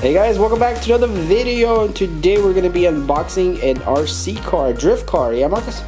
Hey guys, welcome back to another video, and today we're going to be unboxing an RC car, a drift car, yeah Marcus?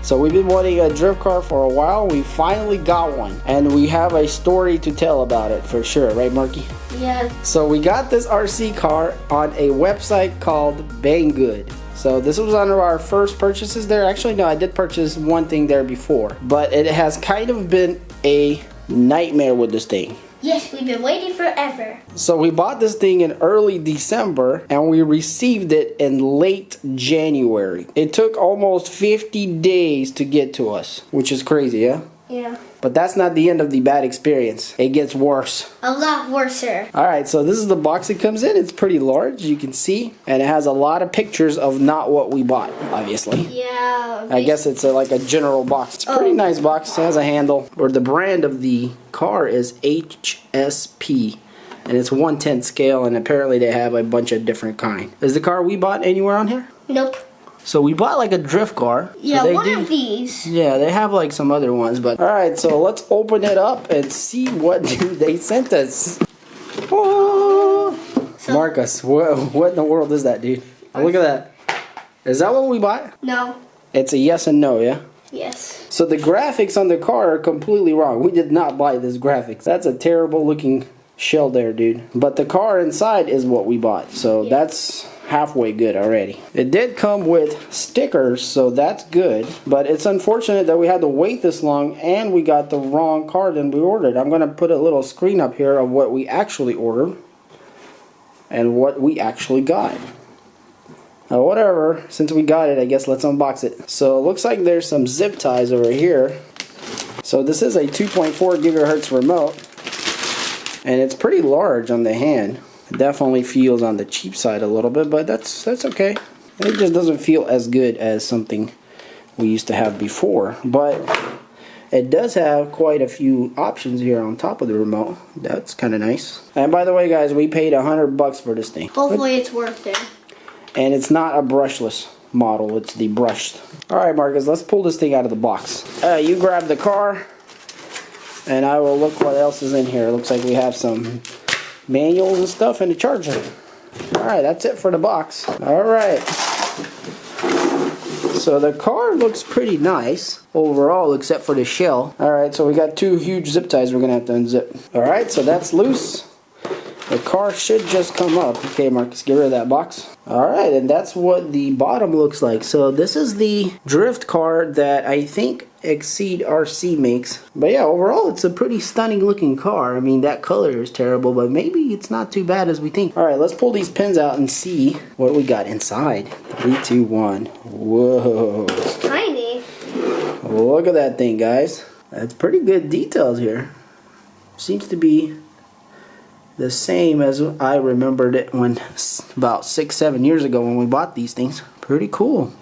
So we've been wanting a drift car for a while. We finally got one, and we have a story to tell about it for sure, right Marky? Yeah. So we got this RC car on a website called Banggood. So this was one of our first purchases there. Actually no, I did purchase one thing there before, but it has kind of been a nightmare with this thing. Yes, we've been waiting forever. So we bought this thing in early December and we received it in late January. It took almost 50 days to get to us, which is crazy, yeah? Yeah. But that's not the end of the bad experience. It gets worse. A lot worser. Alright, so this is the box it comes in. It's pretty large, you can see. And it has a lot of pictures of not what we bought, obviously. Yeah. I guess it's like a general box. It's a pretty nice box. It has a handle. Or the brand of the car is HSP. And it's 1/10 scale, and apparently they have a bunch of different kind. Is the car we bought anywhere on here? Nope. So we bought like a drift car. Yeah, so one of these. Yeah, they have like some other ones, but alright, so let's open it up and see what they sent us. Oh. So, Marcus, what in the world is that, dude? Oh, look at that. Is that what we bought? No. It's a yes and no, yeah? Yes. So the graphics on the car are completely wrong. We did not buy this graphics. That's a terrible looking shell there, dude. But the car inside is what we bought. So that's halfway good already. It did come with stickers, so that's good. But it's unfortunate that we had to wait this long and we got the wrong car than we ordered. I'm going to put a little screen up here of what we actually ordered and what we actually got. Now whatever, since we got it, I guess let's unbox it. So it looks like there's some zip ties over here. So this is a 2.4 gigahertz remote. And it's pretty large on the hand. It definitely feels on the cheap side a little bit, but that's okay. It just doesn't feel as good as something we used to have before. But it does have quite a few options here on top of the remote. That's kind of nice. And by the way, guys, we paid $100 for this thing. Hopefully it's worth it. And it's not a brushless model, it's the brushed. Alright Marcus, let's pull this thing out of the box. You grab the car, and I will look what else is in here. It looks like we have some manuals and stuff and a charger. Alright, that's it for the box. Alright. So the car looks pretty nice overall, except for the shell. Alright, so we got two huge zip ties we're going to have to unzip. Alright, so that's loose. The car should just come up. Okay, Marcus, get rid of that box. Alright, and that's what the bottom looks like. So this is the drift car that I think Exceed RC makes. But yeah, overall it's a pretty stunning looking car. I mean, that color is terrible, but maybe it's not too bad as we think. Alright, let's pull these pins out and see what we got inside. 3, 2, 1. Whoa. It's tiny. Look at that thing, guys. That's pretty good details here. Seems to be the same as I remembered it when about 6-7 years ago when we bought these things. Pretty cool.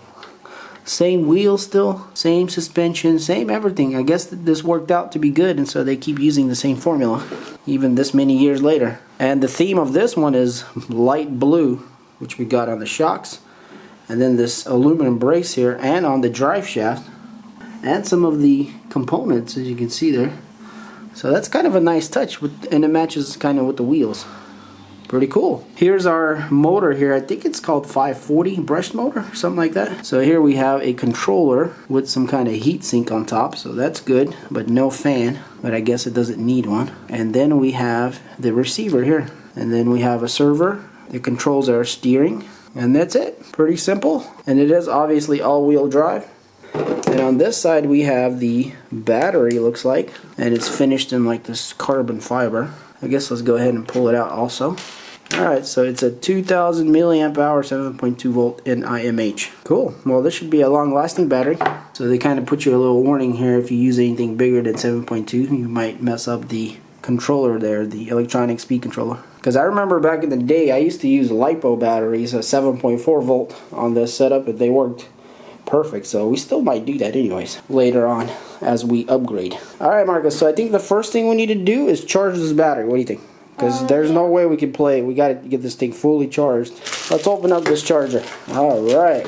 Same wheels still, same suspension, same everything. I guess this worked out to be good, and so they keep using the same formula even this many years later. And the theme of this one is light blue, which we got on the shocks, and then this aluminum brace here and on the drive shaft, and some of the components, as you can see there. So that's kind of a nice touch, and it matches kind of with the wheels. Pretty cool. Here's our motor here. I think it's called 540 brushed motor, something like that. So here we have a controller with some kind of heat sink on top, so that's good, but no fan. But I guess it doesn't need one. And then we have the receiver here. And then we have a server that controls our steering. And that's it. Pretty simple. And it is obviously all-wheel drive. And on this side we have the battery, looks like, and it's finished in like this carbon fiber. I guess let's go ahead and pull it out also. Alright, so it's a 2000 milliamp hour 7.2 volt NIMH. Cool. Well, this should be a long lasting battery. So they kind of put you a little warning here: if you use anything bigger than 7.2, you might mess up the controller there, the electronic speed controller. Because I remember back in the day I used to use LiPo batteries, a 7.4 volt on this setup, and they worked perfect. So we still might do that anyways later on as we upgrade. Alright Marcus, so I think the first thing we need to do is charge this battery. What do you think? Because there's no way we can play. We got to get this thing fully charged. Let's open up this charger. Alright,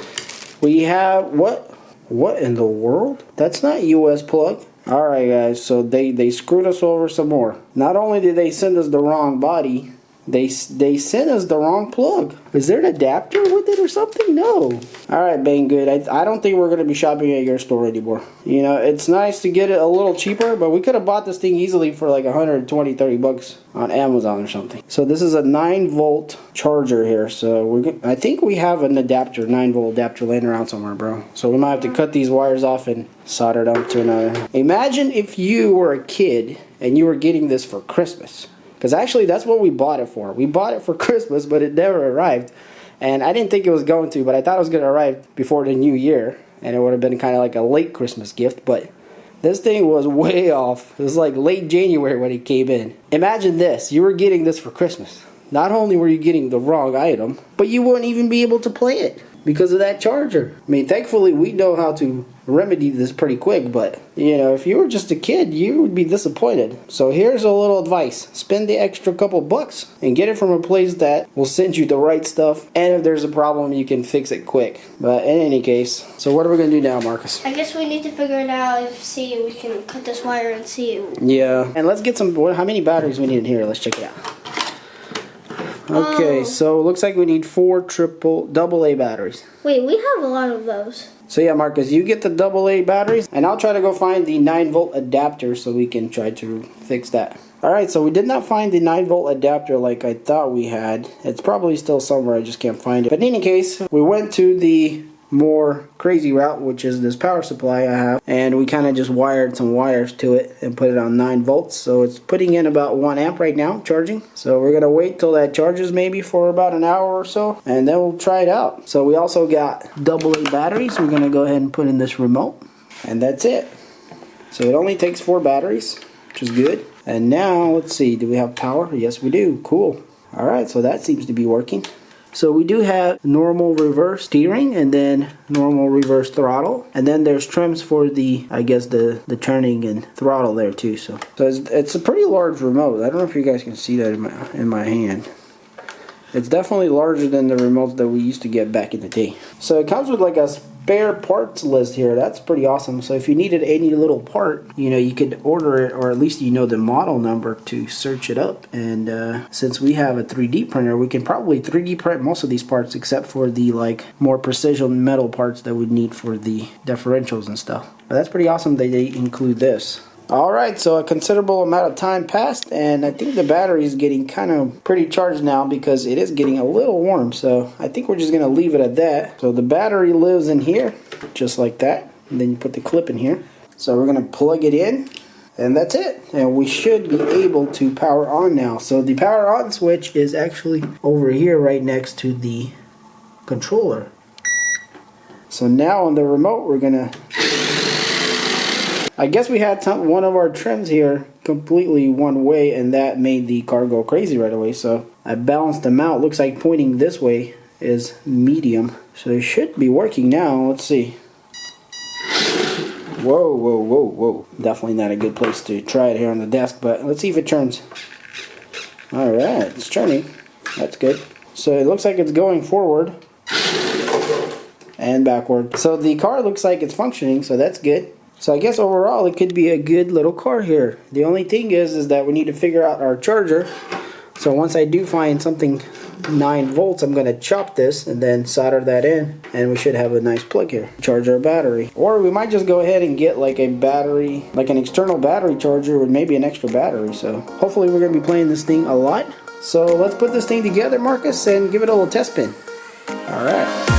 we have what in the world? That's not US plug. Alright guys, so they screwed us over some more. Not only did they send us the wrong body, They sent us the wrong plug. Is there an adapter with it or something? No. Alright, Banggood. I don't think we're going to be shopping at your store anymore. You know, it's nice to get it a little cheaper, but we could have bought this thing easily for like 120, 30 bucks on Amazon or something. So this is a 9-volt charger here. So I think we have an adapter, 9-volt adapter laying around somewhere, bro. So we might have to cut these wires off and solder them to another. Imagine if you were a kid and you were getting this for Christmas. Because actually, that's what we bought it for. We bought it for Christmas, but it never arrived. And I didn't think it was going to, but I thought it was going to arrive before the new year. And it would have been kind of like a late Christmas gift. But this thing was way off. It was like late January when it came in. Imagine this. You were getting this for Christmas. Not only were you getting the wrong item, but you wouldn't even be able to play it because of that charger. I mean, thankfully, we know how to remedy this pretty quick, but you know, if you were just a kid, you would be disappointed. So here's a little advice: spend the extra couple bucks and get it from a place that will send you the right stuff, and if there's a problem, you can fix it quick. But in any case, so what are we gonna do now, Marcus? I guess we need to figure it out. See, we can cut this wire and see. Yeah, and let's get some. How many batteries we need in here? Let's check it out. Okay, so it looks like we need 4 AA batteries. Wait, we have a lot of those. So yeah, Marcus, you get the AA batteries, and I'll try to go find the 9-volt adapter so we can try to fix that. Alright, so we did not find the 9-volt adapter like I thought we had. It's probably still somewhere, I just can't find it. But in any case, we went to the more crazy route, which is this power supply I have, and we kind of just wired some wires to it and put it on 9 volts. So it's putting in about 1 amp right now, charging. So we're gonna wait till that charges maybe for about an hour or so, and then we'll try it out. So we also got AA batteries. We're gonna go ahead and put in this remote, and that's it. So it only takes 4 batteries, which is good. And now let's see, do we have power? Yes, we do. Cool. All right, so that seems to be working. So we do have normal reverse steering and then normal reverse throttle. And then there's trims for the, I guess, the turning and throttle there too. So it's a pretty large remote. I don't know if you guys can see that in my hand. It's definitely larger than the remotes that we used to get back in the day. So it comes with like a spare parts list here. That's pretty awesome. So if you needed any little part, you know, you could order it, or at least you know the model number to search it up. And since we have a 3D printer, we can probably 3D print most of these parts except for the like more precision metal parts that we'd need for the differentials and stuff. But that's pretty awesome that they include this. Alright, so a considerable amount of time passed, and I think the battery is getting kind of pretty charged now because it is getting a little warm. So I think we're just going to leave it at that. So the battery lives in here, just like that. And then you put the clip in here. So we're going to plug it in, and that's it. And we should be able to power on now. So the power on switch is actually over here right next to the controller. So now on the remote, we're going to... I guess we had one of our trims here completely one way, and that made the car go crazy right away. So I balanced them out. Looks like pointing this way is medium. So it should be working now. Let's see. Whoa, whoa, whoa, whoa. Definitely not a good place to try it here on the desk, but let's see if it turns. Alright, it's turning. That's good. So it looks like it's going forward and backward. So the car looks like it's functioning, so that's good. So I guess overall it could be a good little car here. The only thing is that we need to figure out our charger. So once I do find something 9 volts, I'm going to chop this and then solder that in, and we should have a nice plug here. Charge our battery. Or we might just go ahead and get like a battery, like an external battery charger with maybe an extra battery. So hopefully we're going to be playing this thing a lot. So let's put this thing together, Marcus, and give it a little test spin. Alright.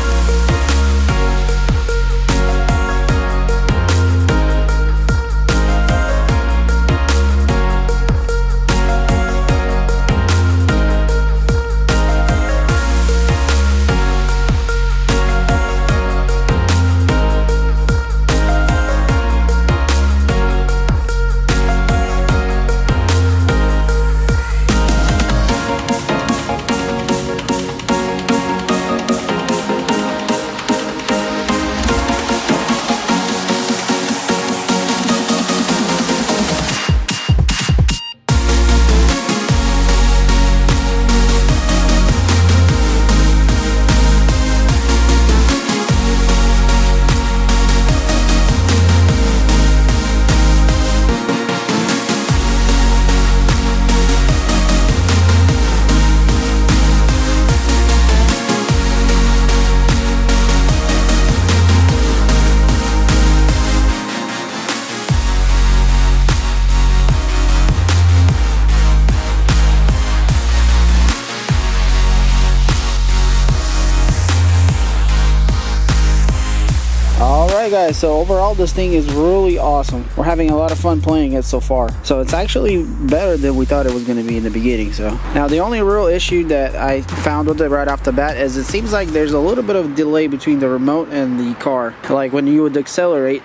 guys, so overall this thing is really awesome. We're having a lot of fun playing it so far. So it's actually better than we thought it was going to be in the beginning. So now the only real issue that I found with it right off the bat is it seems like there's a little bit of delay between the remote and the car. Like when you would accelerate,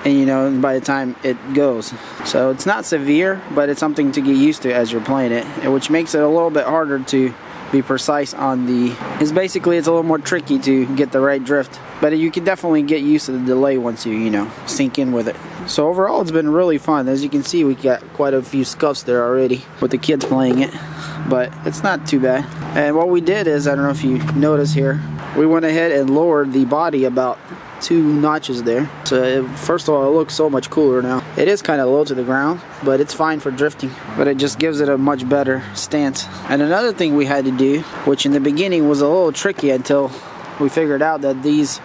and you know, by the time it goes. So it's not severe, but it's something to get used to as you're playing it, which makes it a little bit harder to be precise on the, it's a little more tricky to get the right drift, but you can definitely get used to the delay once you know, sink in with it. So overall it's been really fun. As you can see, we got quite a few scuffs there already with the kids playing it, but it's not too bad. And what we did is, I don't know if you notice here, we went ahead and lowered the body about 2 notches there. So first of all, it looks so much cooler now. It is kind of low to the ground, but it's fine for drifting, but it just gives it a much better stance. And another thing we had to do, which in the beginning was a little tricky until we figured out that these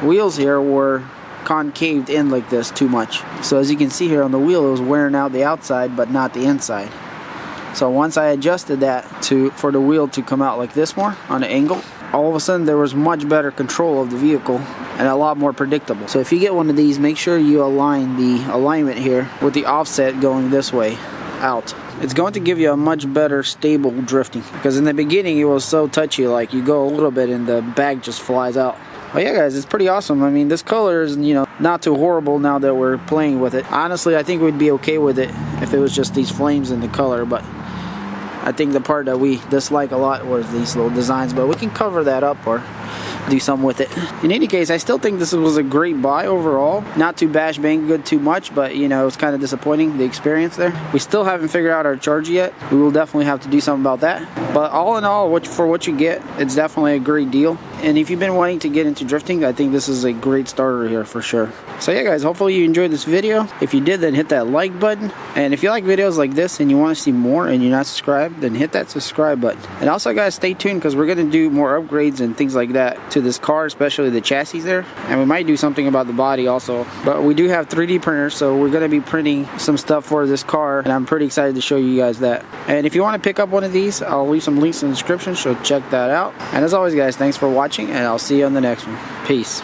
wheels here were concaved in like this too much. So as you can see here on the wheel, it was wearing out the outside but not the inside. So once I adjusted that for the wheel to come out like this more on an angle, all of a sudden there was much better control of the vehicle and a lot more predictable. So if you get one of these, make sure you align the alignment here with the offset going this way out. It's going to give you a much better stable drifting, because in the beginning it was so touchy, like you go a little bit and the bag just flies out. But yeah guys, it's pretty awesome. I mean, this color is, you know, not too horrible now that we're playing with it. Honestly, I think we'd be okay with it if it was just these flames in the color, but I think the part that we dislike a lot was these little designs, but we can cover that up or do something with it. In any case, I still think this was a great buy overall. Not too bash bang good too much, but you know, it's kind of disappointing, the experience there. We still haven't figured out our charge yet. We will definitely have to do something about that. But all in all, for what you get, it's definitely a great deal. And if you've been wanting to get into drifting, I think this is a great starter here for sure. So yeah guys, hopefully you enjoyed this video. If you did, then hit that like button. And if you like videos like this and you want to see more and you're not subscribed, then hit that subscribe button. And also guys, stay tuned, because we're going to do more upgrades and things like that to this car, especially the chassis there. And we might do something about the body also. But we do have 3D printers, so we're going to be printing some stuff for this car, and I'm pretty excited to show you guys that. And if you want to pick up one of these, I'll leave some links in the description, so check that out. And as always guys, thanks for watching, and I'll see you on the next one. Peace.